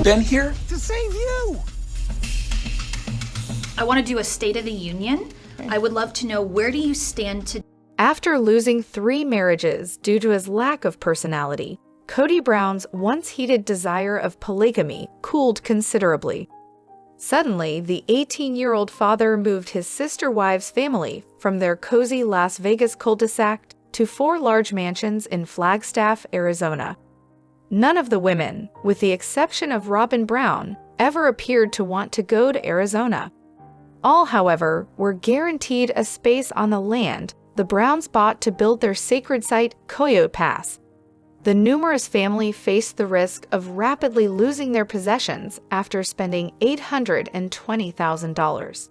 been here to save you. I want to do a State of the Union. I would love to know, where do you stand today? After losing 3 marriages due to his lack of personality, Kody Brown's once heated desire of polygamy cooled considerably. Suddenly, the 18-year-old father moved his sister wives' family from their cozy Las Vegas cul-de-sac to 4 large mansions in Flagstaff, Arizona. None of the women, with the exception of Robin Brown, ever appeared to want to go to Arizona. All, however, were guaranteed a space on the land the Browns bought to build their sacred site, Coyote Pass. The numerous family faced the risk of rapidly losing their possessions after spending $820,000.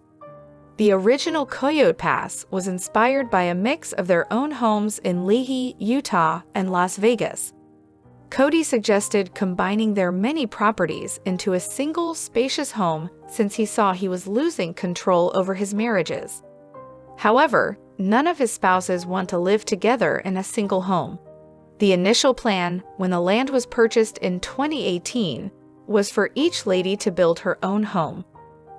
The original Coyote Pass was inspired by a mix of their own homes in Lehi, Utah, and Las Vegas. Kody suggested combining their many properties into a single spacious home since he saw he was losing control over his marriages. However, none of his spouses want to live together in a single home. The initial plan, when the land was purchased in 2018, was for each lady to build her own home.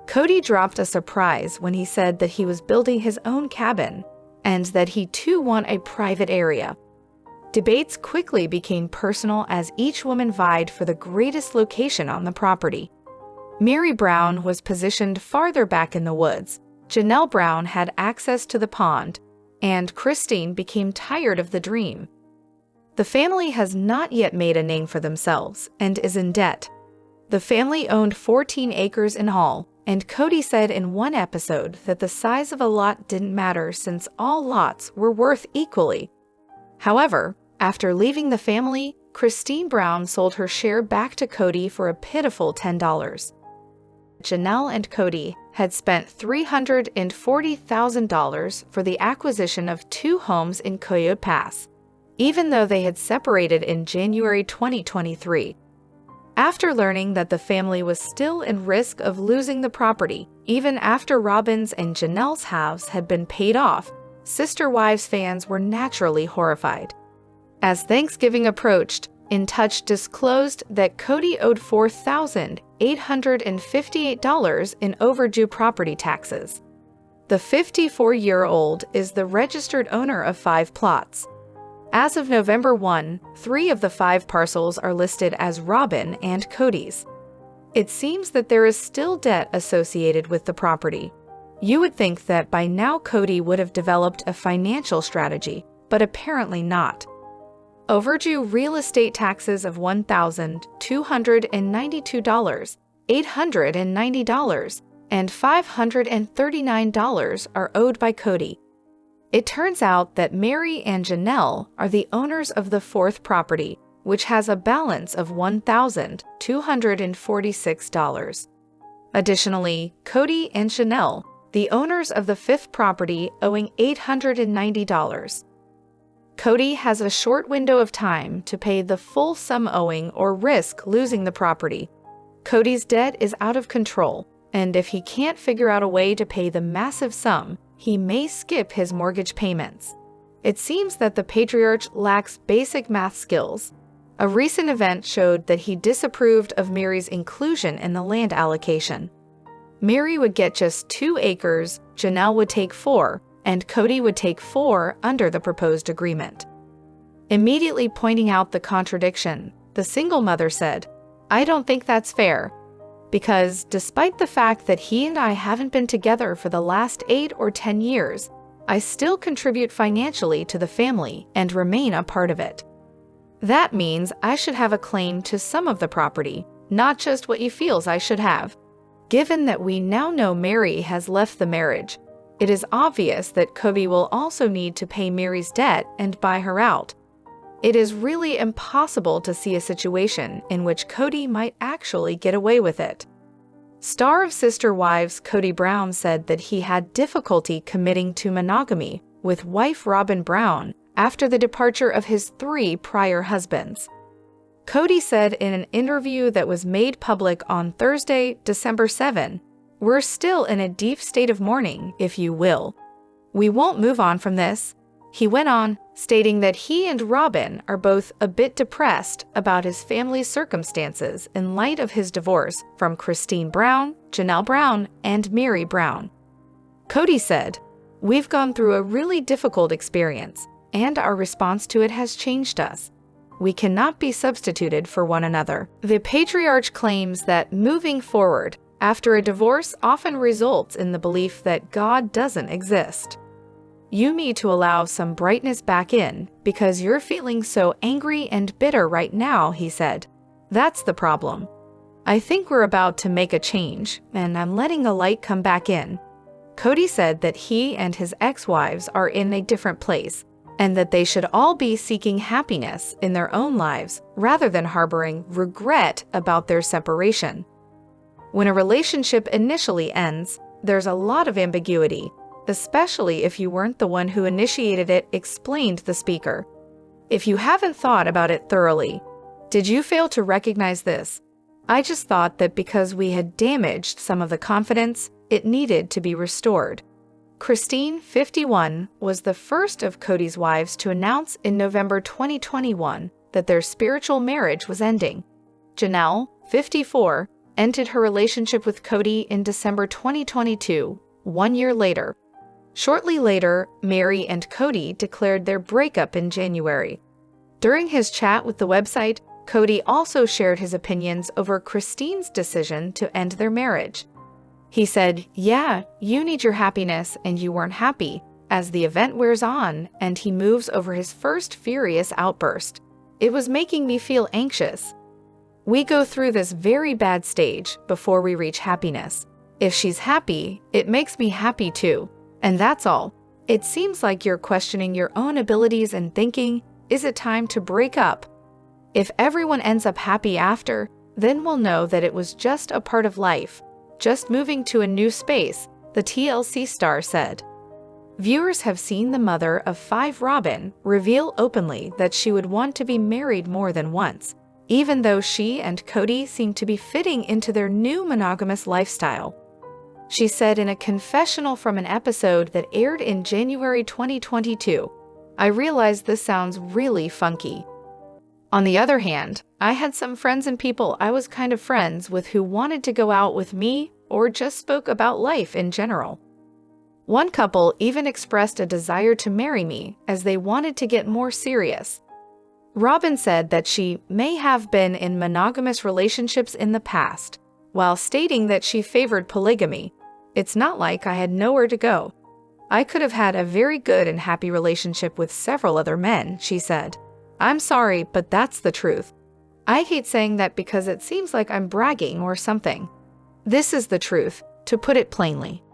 Kody dropped a surprise when he said that he was building his own cabin and that he too want a private area. Debates quickly became personal as each woman vied for the greatest location on the property. Mary Brown was positioned farther back in the woods, Janelle Brown had access to the pond, and Christine became tired of the dream. The family has not yet made a name for themselves and is in debt. The family owned 14 acres in all, and Kody said in one episode that the size of a lot didn't matter since all lots were worth equally. However, after leaving the family, Christine Brown sold her share back to Kody for a pitiful $10. Janelle and Kody had spent $340,000 for the acquisition of 2 homes in Coyote Pass, even though they had separated in January 2023. After learning that the family was still in risk of losing the property, even after Robin's and Janelle's house had been paid off, Sister Wives fans were naturally horrified. As Thanksgiving approached, In Touch disclosed that Kody owed $4,858 in overdue property taxes. The 54-year-old is the registered owner of 5 plots. As of November 1, 3 of the 5 parcels are listed as Robin and Kody's. It seems that there is still debt associated with the property. You would think that by now Kody would have developed a financial strategy, but apparently not. Overdue real estate taxes of $1,292, $890, and $539 are owed by Kody. It turns out that Mary and Janelle are the owners of the 4th property, which has a balance of $1,246. Additionally, Kody and Janelle, the owners of the 5th property, owing $890. Kody has a short window of time to pay the full sum owing or risk losing the property. Kody's debt is out of control, and if he can't figure out a way to pay the massive sum, he may skip his mortgage payments. It seems that the patriarch lacks basic math skills. A recent event showed that he disapproved of Mary's inclusion in the land allocation. Mary would get just 2 acres, Janelle would take 4, and Kody would take 4 under the proposed agreement. Immediately pointing out the contradiction, the single mother said, "I don't think that's fair, because despite the fact that he and I haven't been together for the last 8 or 10 years, I still contribute financially to the family and remain a part of it. That means I should have a claim to some of the property, not just what he feels I should have. Given that we now know Mary has left the marriage, it is obvious that Kody will also need to pay Mary's debt and buy her out. It is really impossible to see a situation in which Kody might actually get away with it." Star of Sister Wives Kody Brown said that he had difficulty committing to monogamy with wife Robin Brown after the departure of his 3 prior husbands. Kody said in an interview that was made public on Thursday, December 7, "We're still in a deep state of mourning, if you will. We won't move on from this. He went on, stating that he and Robin are both a bit depressed about his family's circumstances in light of his divorce from Christine Brown, Janelle Brown, and Mary Brown. Kody said, "We've gone through a really difficult experience, and our response to it has changed us. We cannot be substituted for one another." The patriarch claims that moving forward after a divorce often results in the belief that God doesn't exist. "You need to allow some brightness back in because you're feeling so angry and bitter right now," he said. "That's the problem. I think we're about to make a change, and I'm letting a light come back in." Kody said that he and his ex-wives are in a different place, and that they should all be seeking happiness in their own lives rather than harboring regret about their separation. When a relationship initially ends, there's a lot of ambiguity, especially if you weren't the one who initiated it, explained the speaker. "If you haven't thought about it thoroughly, did you fail to recognize this? I just thought that because we had damaged some of the confidence, it needed to be restored." Christine, 51, was the first of Kody's wives to announce in November 2021 that their spiritual marriage was ending. Janelle, 54, ended her relationship with Kody in December 2022, 1 year later. Shortly later, Mary and Kody declared their breakup in January. During his chat with the website, Kody also shared his opinions over Christine's decision to end their marriage. He said, "Yeah, you need your happiness and you weren't happy," as the event wears on and he moves over his first furious outburst. "It was making me feel anxious. We go through this very bad stage before we reach happiness. If she's happy, it makes me happy too. And that's all. It seems like you're questioning your own abilities and thinking, is it time to break up? If everyone ends up happy after, then we'll know that it was just a part of life, just moving to a new space," the TLC star said. Viewers have seen the mother of 5 Robin reveal openly that she would want to be married more than once, even though she and Kody seem to be fitting into their new monogamous lifestyle. She said in a confessional from an episode that aired in January 2022, "I realize this sounds really funky. On the other hand, I had some friends and people I was kind of friends with who wanted to go out with me or just spoke about life in general. One couple even expressed a desire to marry me as they wanted to get more serious." Robin said that she may have been in monogamous relationships in the past, while stating that she favored polygamy. "It's not like I had nowhere to go. I could have had a very good and happy relationship with several other men," she said. "I'm sorry, but that's the truth. I hate saying that because it seems like I'm bragging or something. This is the truth, to put it plainly."